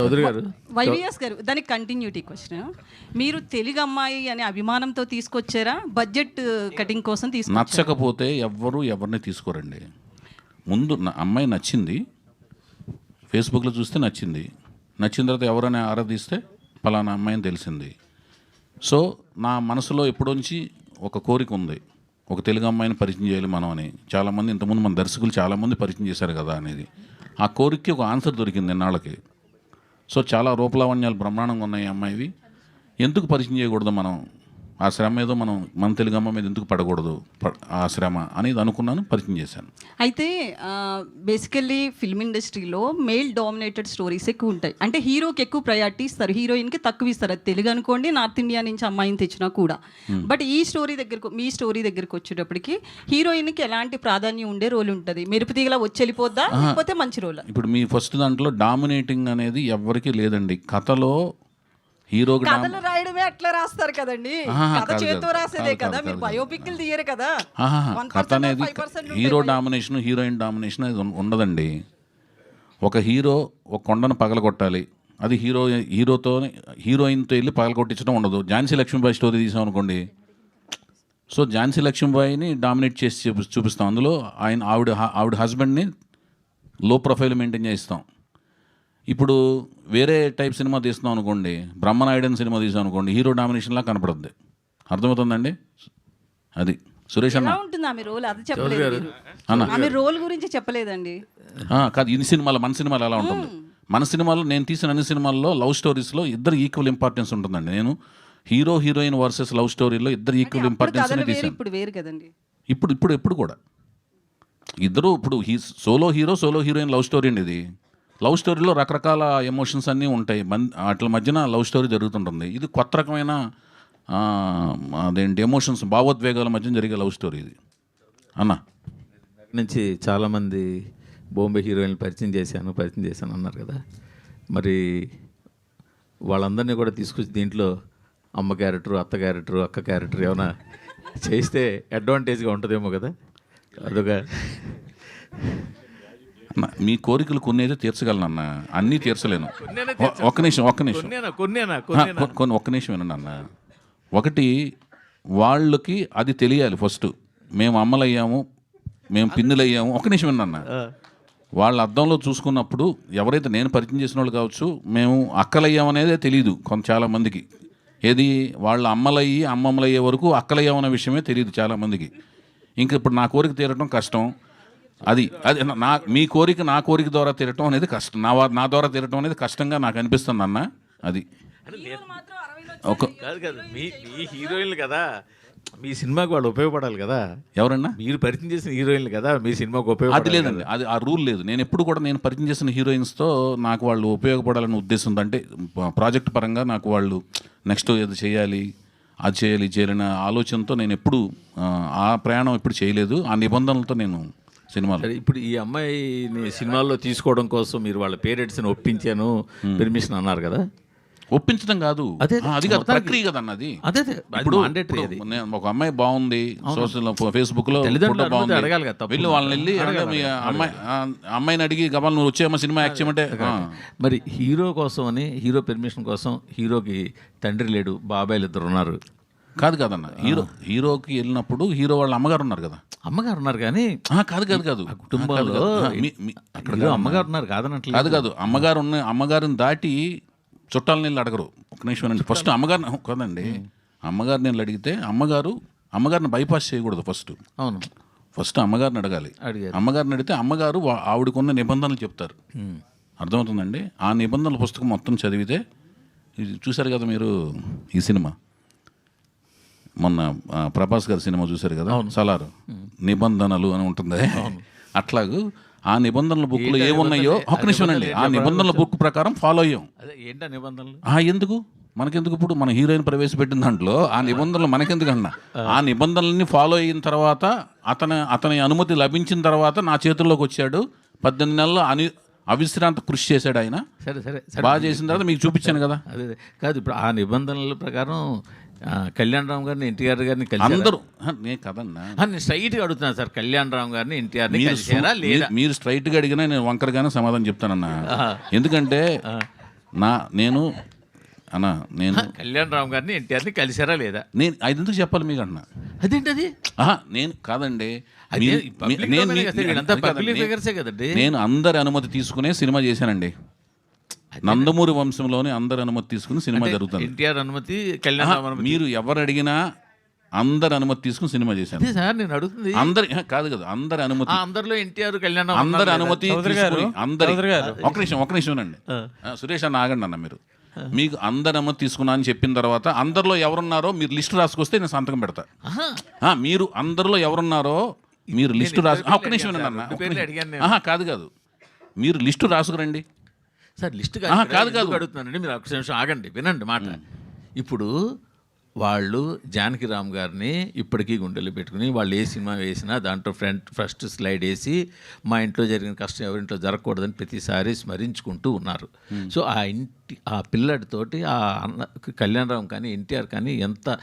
చౌదరి గారు, వైవిఎస్ గారు, దానికి కంటిన్యూటీ క్వశ్చన్. మీరు తెలుగు అమ్మాయి అనే అభిమానంతో తీసుకొచ్చారా, బడ్జెట్ కటింగ్ కోసం తీసుకొచ్చారా? నచ్చకపోతే ఎవరిని తీసుకోరండి. ముందు అమ్మాయి నచ్చింది, ఫేస్బుక్లో చూస్తే నచ్చిన తర్వాత ఎవరైనా ఆరాధిస్తే పలానా అమ్మాయిని తెలిసింది. సో నా మనసులో ఎప్పుడోంచి ఒక కోరిక ఉంది, ఒక తెలుగు అమ్మాయిని పరిచయం చేయాలి మనం అని. చాలామంది ఇంతకుముందు మన దర్శకులు చాలామంది పరిచయం చేశారు కదా అనేది. ఆ కోరికకి ఒక ఆన్సర్ దొరికింది ఎన్నాళ్ళకి. సో చాలా రూపలావణ్యాలు బ్రహ్మాండంగా ఉన్నాయి అమ్మాయివి. ఎందుకు పరిచయం చేయకూడదు మనం? ఆ శ్రమ ఏదో మన తెలుగు అమ్మ మీద ఎందుకు పడకూడదు ఆ శ్రమ అనేది అనుకున్నాను, పరిచయం చేశాను. అయితే బేసికల్లీ ఫిల్మ్ ఇండస్ట్రీలో మేల్ డామినేటెడ్ స్టోరీస్ ఎక్కువ ఉంటాయి. అంటే హీరోకి ఎక్కువ ప్రయారిటీ ఇస్తారు, హీరోయిన్కి తక్కువ ఇస్తారు. అది తెలుగు అనుకోండి, నార్త్ ఇండియా నుంచి అమ్మాయిని తెచ్చినా కూడా. బట్ మీ స్టోరీ దగ్గరకు వచ్చేటప్పటికి హీరోయిన్కి ఎలాంటి ప్రాధాన్యం ఉండే రోల్ ఉంటుంది? మెరుపు తీగలా వచ్చి వెళ్ళిపోద్దా, లేకపోతే మంచి రోల్? ఇప్పుడు మీ ఫస్ట్ దాంట్లో డామినేటింగ్ అనేది ఎవరికి లేదండి. కథలో హీరోకి కథలు రాయడమే అట్లా రాస్తారు కదండి, కథ చేతితో రాసేదే కదా, మీరు బయోపిక్లు తీయరు కదా. కథ అనేది హీరో డామినేషన్, హీరోయిన్ డామినేషన్ అది ఉండదండి. ఒక హీరో ఒక కొండను పగలగొట్టాలి, అది హీరోయిన్తో వెళ్ళి పగలగొట్టించడం ఉండదు. ఝాన్సీ లక్ష్మీబాయి స్టోరీ తీసాం అనుకోండి, సో ఝాన్సీ లక్ష్మీబాయిని డామినేట్ చేసి చూపిస్తాం. అందులో ఆవిడ హస్బెండ్ని లో ప్రొఫైల్ మెయింటైన్ చేయిస్తాం. ఇప్పుడు వేరే టైప్ సినిమా తీస్తున్నాం అనుకోండి, బ్రహ్మనాయుడు సినిమా తీసాం అనుకోండి, హీరో డామినేషన్లా కనపడుద్ది. అర్థమవుతుందండి? అది సురేష్ అన్న ఉంటుంది ఆమె రోల్, అది చెప్పలేదు ఆమె రోల్ గురించి చెప్పలేదండి. కాదు, ఇన్ని సినిమాలు మన సినిమాలు ఎలా ఉంటుంది? మన సినిమాలో నేను తీసిన అన్ని సినిమాల్లో లవ్ స్టోరీస్లో ఇద్దరు ఈక్వల్ ఇంపార్టెన్స్ ఉంటుందండి. నేను హీరోయిన్ వర్సెస్ లవ్ స్టోరీలో ఇద్దరు ఈక్వల్ ఇంపార్టెన్స్ తీసాను. ఇప్పుడు వేరు కదండి, ఇప్పుడు కూడా ఇద్దరు. ఇప్పుడు సోలో హీరోయిన్ లవ్ స్టోరీ అండి. ఇది లవ్ స్టోరీలో రకరకాల ఎమోషన్స్ అన్నీ ఉంటాయి, వాటి మధ్యన లవ్ స్టోరీ జరుగుతుంటుంది. ఇది కొత్త రకమైన అదేంటి ఎమోషన్స్, భావోద్వేగాల మధ్య జరిగే లవ్ స్టోరీ ఇది అన్న. నుంచి చాలామంది బాంబే హీరోయిన్లు పరిచయం చేశాను అన్నారు కదా, మరి వాళ్ళందరినీ కూడా తీసుకొచ్చి దీంట్లో అమ్మ క్యారెక్టరు, అత్త క్యారెక్టరు, అక్క క్యారెక్టర్ ఏమైనా చేస్తే అడ్వాంటేజ్గా ఉంటుందేమో కదా. అదొక మీ కోరికలు కొన్ని అయితే తీర్చగలను అన్న, అన్నీ తీర్చలేను. ఒక్క నిమిషం ఒక్క నిమిషం వినండి అన్న. ఒకటి, వాళ్ళకి అది తెలియాలి ఫస్ట్. మేము అమ్మలయ్యాము, మేము పిన్నులయ్యాము. ఒక్క నిమిషం వినన్న. వాళ్ళ అద్దంలో చూసుకున్నప్పుడు ఎవరైతే నేను పరిచయం చేసిన వాళ్ళు కావచ్చు, మేము అక్కలయ్యామనేదే తెలియదు చాలామందికి. ఏది వాళ్ళ అమ్మమ్మలయ్యే వరకు అక్కలయ్యామనే విషయమే తెలియదు చాలామందికి. ఇంక ఇప్పుడు నా కోరిక తీరటం కష్టం. అది మీ కోరిక నా కోరిక ద్వారా తీరటం అనేది కష్టం, నా ద్వారా తీరటం అనేది కష్టంగా నాకు అనిపిస్తుంది అన్న. అది కాదు మీ హీరోయిన్లు కదా, మీ సినిమాకి వాళ్ళు ఉపయోగపడాలి కదా. ఎవరన్నా? మీరు పరిచయం చేసిన హీరోయిన్లు కదా, మీ సినిమాకి ఉపయోగపడాలి. అది లేదండి, అది ఆ రూల్ లేదు. నేను ఎప్పుడు కూడా నేను పరిచయం చేసిన హీరోయిన్స్తో నాకు వాళ్ళు ఉపయోగపడాలనే ఉద్దేశం ఉంది. అంటే ప్రాజెక్ట్ పరంగా నాకు వాళ్ళు నెక్స్ట్ ఏది చేయాలి, అది చేయాలి, ఇది చేయాలనే ఆలోచనతో నేను ఎప్పుడు ఆ ప్రయాణం ఎప్పుడు చేయలేదు. ఆ నిబంధనలతో నేను సినిమాలో. ఇప్పుడు ఈ అమ్మాయిని సినిమాల్లో తీసుకోవడం కోసం మీరు వాళ్ళ పేరెంట్స్ని ఒప్పించాను, పెర్మిషన్ అన్నారు కదా. ఒప్పించడం కాదు, అది కాదు, ప్రక్రియ కదా అన్నది. ఇప్పుడు ఒక అమ్మాయి బాగుంది, సోషల్ ఫేస్బుక్ లో వెళ్ళి వాళ్ళని వెళ్ళి అమ్మాయిని అడిగి గబాల్ నువ్వు వచ్చేయమ్మా సినిమా యాక్ట్ చేయమంటే. మరి హీరో కోసం అని, హీరో పెర్మిషన్ కోసం, హీరోకి తండ్రి లేడు, బాబాయిలు ఇద్దరు ఉన్నారు. కాదన్న, హీరోకి వెళ్ళినప్పుడు హీరో వాళ్ళ అమ్మగారు ఉన్నారు కదా. అమ్మగారు ఉన్నారు కానీ కాదు కుటుంబంలో అమ్మగారు ఉన్నారు కాదనట్లు. కాదు అమ్మగారిని దాటి చుట్టాలని వెళ్ళి అడగరు. ఒక నిమిషం అండి, ఫస్ట్ అమ్మగారిని కదండి, అమ్మగారిని వెళ్ళి అడిగితే అమ్మగారిని బైపాస్ చేయకూడదు. ఫస్ట్ అమ్మగారిని అడగాలి. అమ్మగారిని అడిగితే అమ్మగారు ఆవిడకున్న నిబంధనలు చెప్తారు. అర్థమవుతుందండి? ఆ నిబంధనల పుస్తకం మొత్తం చదివితే, చూశారు కదా మీరు ఈ సినిమా, మొన్న ప్రభాస్ గారి సినిమా చూశారు కదా, సలారు నిబంధనలు అని ఉంటుంది. అట్లాగూ ఆ నిబంధనల బుక్లో ఏమున్నాయో ఒక్క నిమిషం అండి, ఆ నిబంధనల బుక్ ప్రకారం ఫాలో అయ్యాం. ఎందుకు మనకెందుకు? ఇప్పుడు మన హీరోయిన్ ప్రవేశపెట్టిన దాంట్లో ఆ నిబంధనలు మనకెందుకన్నా, ఆ నిబంధనల్ని ఫాలో అయిన తర్వాత అతని అనుమతి లభించిన తర్వాత నా చేతుల్లోకి వచ్చాడు. 18 నెలలు అవిశ్రాంత కృషి చేశాడు ఆయన. సరే బాగా చేసిన తర్వాత మీకు చూపించాను కదా. అదే కాదు, ఇప్పుడు ఆ నిబంధనల ప్రకారం కళ్యాణ్ రామ్ గారిని, ఎన్టీఆర్ గారిని కలిసి అందరూ కదన్నా, నేను స్ట్రైట్గా అడుగుతున్నాను సార్, కళ్యాణ్ రామ్ గారిని, ఎన్టీఆర్ని కలిసారా లేదా? మీరు స్ట్రైట్గా అడిగినా నేను వంకరగానే సమాధానం చెప్తానన్నా. ఎందుకంటే నేను అన్నా నేను కళ్యాణ్ రామ్ గారిని ఎన్టీఆర్ని కలిసారా లేదా? నేను అది ఎందుకు చెప్పాలి మీకు అంటున్నా? అదేంటది? నేను కాదండి, అదే public domain కదా, వీళ్ళంతా public figures ఏ కదండి. నేను అందరి అనుమతి తీసుకునే సినిమా చేశానండి. నందమూరి వంశంలోనే అందరి అనుమతి తీసుకుని సినిమా జరుగుతుంది. ఎన్టీఆర్ అనుమతి, కళ్యాణ్ రామ్ అనుమతి. మీరు ఎవరు అడిగినా అందరి అనుమతి తీసుకుని సినిమా చేశాను. అదే సార్ నేను అడుగుతుంది. అందరి కాదు కదా, అందరి అనుమతి, అందరిలో ఎన్టీఆర్, కళ్యాణ్ రామ్ అందరి అనుమతి తీసుకుని ఒక నిమిషం అండి, సురేష్ అన్న ఆగండి అన్న. మీకు అందరి అనుమతి తీసుకున్నా అని చెప్పిన తర్వాత అందరిలో ఎవరున్నారో మీరు లిస్టు రాసుకొస్తే నేను సంతకం పెడతా. మీరు అందరిలో ఎవరున్నారో మీరు లిస్టు రాసు. ఒక్క నిమిషం అన్న, కాదు మీరు లిస్టు రాసుకురండి సార్. లిస్ట్ కాదు అడుగుతున్నానండి, మీరు ఒక్క నిమిషం ఆగండి, వినండి మాట. ఇప్పుడు వాళ్ళు జానకి రామ్ గారిని ఇప్పటికీ గుండెలు పెట్టుకుని వాళ్ళు ఏ సినిమా వేసినా దాంట్లో ఫస్ట్ స్లైడ్ వేసి మా ఇంట్లో జరిగిన కష్టం ఎవరింట్లో జరగకూడదని ప్రతిసారి స్మరించుకుంటూ ఉన్నారు. సో ఆ పిల్లడితోటి ఆ అన్న కళ్యాణ్ రామ్ కానీ ఎన్టీఆర్ కానీ ఎంత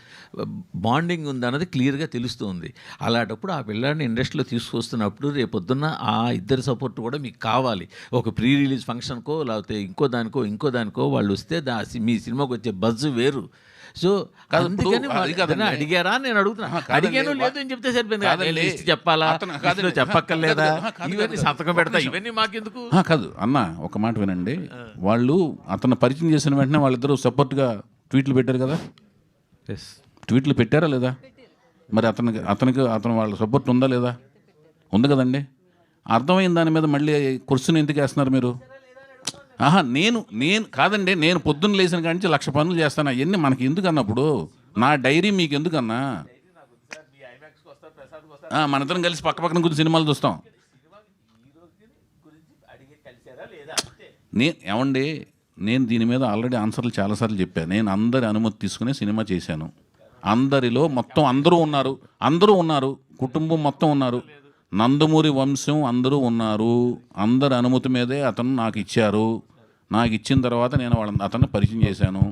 బాండింగ్ ఉందన్నది క్లియర్గా తెలుస్తుంది. అలాంటప్పుడు ఆ పిల్లాడిని ఇండస్ట్రీలో తీసుకొస్తున్నప్పుడు రేపొద్దున్న ఆ ఇద్దరి సపోర్ట్ కూడా మీకు కావాలి. ఒక ప్రీ రిలీజ్ ఫంక్షన్కో లేకపోతే ఇంకో దానికో వాళ్ళు వస్తే మీ సినిమాకి వచ్చే బజ్ వేరు. సో అడిగారా నేను అడుగుతున్నా. అడిగాను లేదు అని చెప్తే సరిపోయింది. చెప్పాలా, చెప్పక్కర్లేదా, ఇవన్నీ సంతకం పెడతా, ఇవన్నీ మాకెందుకు? కాదు అన్న, ఒక మాట వినండి. వాళ్ళు అతను పరిచయం చేసిన వెంటనే వాళ్ళిద్దరూ సపోర్ట్గా ట్వీట్లు పెట్టారు కదా. ట్వీట్లు పెట్టారా లేదా? మరి అతను వాళ్ళ సపోర్ట్ ఉందా లేదా? ఉంది కదండి. అర్థమైన దాని మీద మళ్ళీ క్వశ్చన్ ఎందుకు వేస్తున్నారు మీరు? నేను కాదండి, నేను పొద్దున్న లేచిన కాడి నుంచి 1,00,000 పనులు చేస్తాను. అవన్నీ మనకి ఎందుకు అన్నప్పుడు? నా డైరీ మీకు ఎందుకన్నా? మనిద్దరం కలిసి పక్కన కూర్చొని సినిమాలు చూస్తాం. ఏమండి, నేను దీని మీద ఆల్రెడీ ఆన్సర్లు చాలాసార్లు చెప్పాను. నేను అందరి అనుమతి తీసుకునే సినిమా చేశాను. అందరిలో మొత్తం అందరూ ఉన్నారు, కుటుంబం మొత్తం ఉన్నారు, నందమూరి వంశం అందరూ ఉన్నారు. అందరి అనుమతి మీదే అతను నాకు ఇచ్చారు. నాకు ఇచ్చిన తర్వాత నేను అతన్ని పరిచయం చేశాను.